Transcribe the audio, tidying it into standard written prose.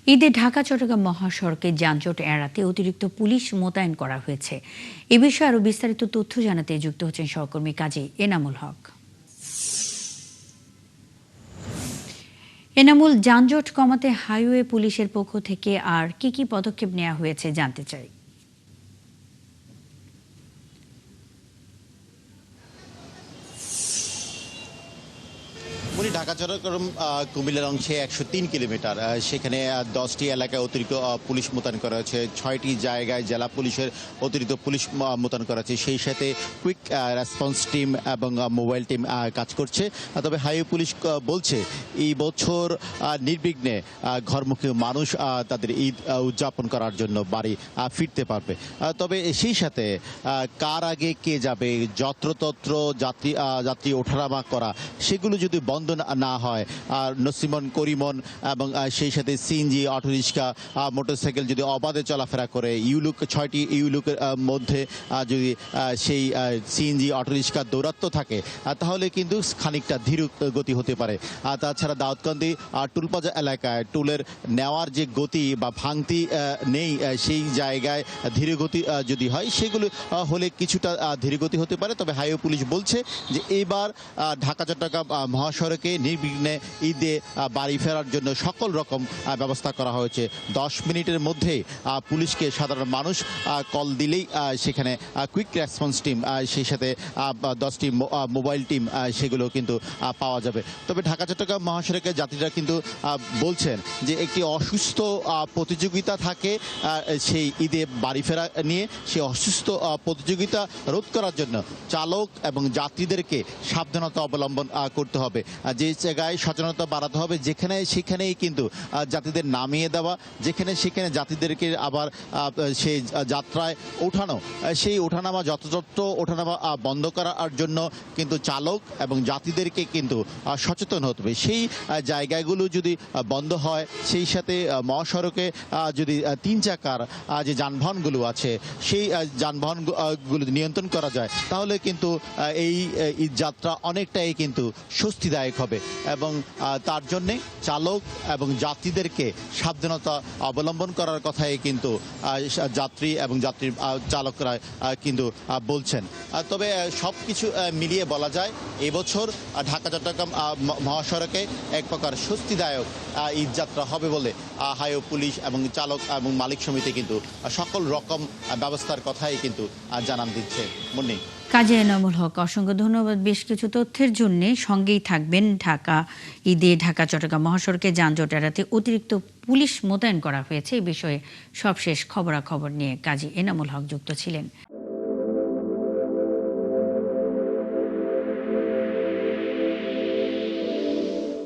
ঈদে ঢাকা-চট্টগ্রাম মহাসড়কে যানজট এড়াতে অতিরিক্ত পুলিশ মোতায়েন করা হয়েছে। এ বিষয়ে আরও বিস্তারিত তথ্য জানাতে যুক্ত হচ্ছেন সহকর্মী কাজী এনামুল হক। এনামুল, যানজট কমাতে হাইওয়ে পুলিশের পক্ষ থেকে আর কি পদক্ষেপ নেওয়া হয়েছে জানতে চাই। ঢাকা চট্টগ্রাম কুমিল্লার অংশে ১০৩ কিলোমিটার, সেখানে ১০টি এলাকায় অতিরিক্ত পুলিশ মোতায়েন করা হয়েছে। ৬টি জায়গায় জেলা পুলিশের অতিরিক্ত পুলিশ মোতায়েন করা হয়েছে। সেই সাথে কুইক রেসপন্স টিম এবং মোবাইল টিম কাজ করছে। তবে হাইওয়ে পুলিশ বলছে এই বছর নির্বিঘ্নে ঘরমুখী মানুষ তাদের ঈদ উদযাপন করার জন্য বাড়ি ফিরতে পারবে। তবে সেই সাথে কার আগে কে যাবে, যত্রতত্র যাত্রী ওঠানামা করা, সেগুলো যদি বন্ধ না হয়, আর নসিমন করিমন এবং সেই সাথে সিএনজি, অটোরিক্সা, মোটরসাইকেল যদি অবাধে চলাফেরা করে, ইউলুক ৬টি ইউলুকের মধ্যে যদি সেই সিএনজি, অটোরিক্সা দৌরাত্ম্য থাকে, তাহলে কিন্তু খানিকটা ধীর গতি হতে পারে। তাছাড়া দাউদকান্দি টুলপ্লাজা এলাকায় টুলের নেওয়ার যে গতি বা ভাঙতি নেই, সেই জায়গায় ধীরগতি যদি হয়, সেগুলো হলে কিছুটা ধীরগতি হতে পারে। তবে হাইওয়ে পুলিশ বলছে যে এবার ঢাকা চট্টগ্রাম মহাসড়কে নির্বিঘ্নে ঈদে বাড়ি ফেরার জন্য সকল রকম ব্যবস্থা করা হয়েছে। ১০ মিনিটের মধ্যে পুলিশকে সাধারণ মানুষ কল দিলেই সেখানে কুইক রেসপন্স টিম, সেই সাথে 10টি মোবাইল টিম, সেগুলো কিন্তু পাওয়া যাবে। তবে ঢাকা চট্টগ্রাম মহাসড়কের যাত্রীরা কিন্তু বলছেন যে একটি অসুস্থ প্রতিযোগিতা থাকে সেই ঈদে বাড়ি ফেরা নিয়ে। সেই অসুস্থ প্রতিযোগিতা রোধ করার জন্য চালক এবং যাত্রীদেরকে সাবধানতা অবলম্বন করতে হবে। যে জায়গায় সচেতনতা বাড়াতে হবে, যেখানে সেখানেই কিন্তু যাত্রীদের নামিয়ে দেওয়া, যেখানে সেখানে যাত্রীদেরকে আবার সেই যাত্রায় ওঠানো, সেই ওঠানামা যথাযথ ওঠানামা বন্ধ করার জন্য কিন্তু চালক এবং যাত্রীদেরকে কিন্তু সচেতন হতে হবে। সেই জায়গাগুলো যদি বন্ধ হয়, সেই সাথে মহাসড়কে যদি ৩ চাকার যে যানবাহনগুলো আছে, সেই যানবাহনগুলো নিয়ন্ত্রণ করা যায়, তাহলে কিন্তু এই যাত্রা অনেকটাই কিন্তু স্বস্তিদায়ক হবে। এবং তার জন্যে চালক এবং যাত্রীদেরকে সাবধানতা অবলম্বন করার কথাই কিন্তু যাত্রী এবং চালকরা কিন্তু বলছেন। তবে সব কিছু মিলিয়ে বলা যায় এবছর ঢাকা চট্টগ্রাম মহাসড়কে এক প্রকার স্বস্তিদায়ক ঈদযাত্রা হবে বলে হাইওয়ে পুলিশ এবং চালক এবং মালিক সমিতি কিন্তু সকল রকম ব্যবস্থার কথাই কিন্তু জানান দিচ্ছে। মুন্নি। কাজী এনামুল হক, অসংখ্য ধন্যবাদ বেশ কিছু তথ্যের জন্য। সঙ্গেই থাকবেন। ঈদে ঢাকা চট্টগ্রাম মহাসড়কে যানজট এড়াতে অতিরিক্ত পুলিশ মোতায়েন করা হয়েছে। এই বিষয়ে সবশেষ খবরাখবর নিয়ে কাজী এনামুল হক যুক্ত ছিলেন।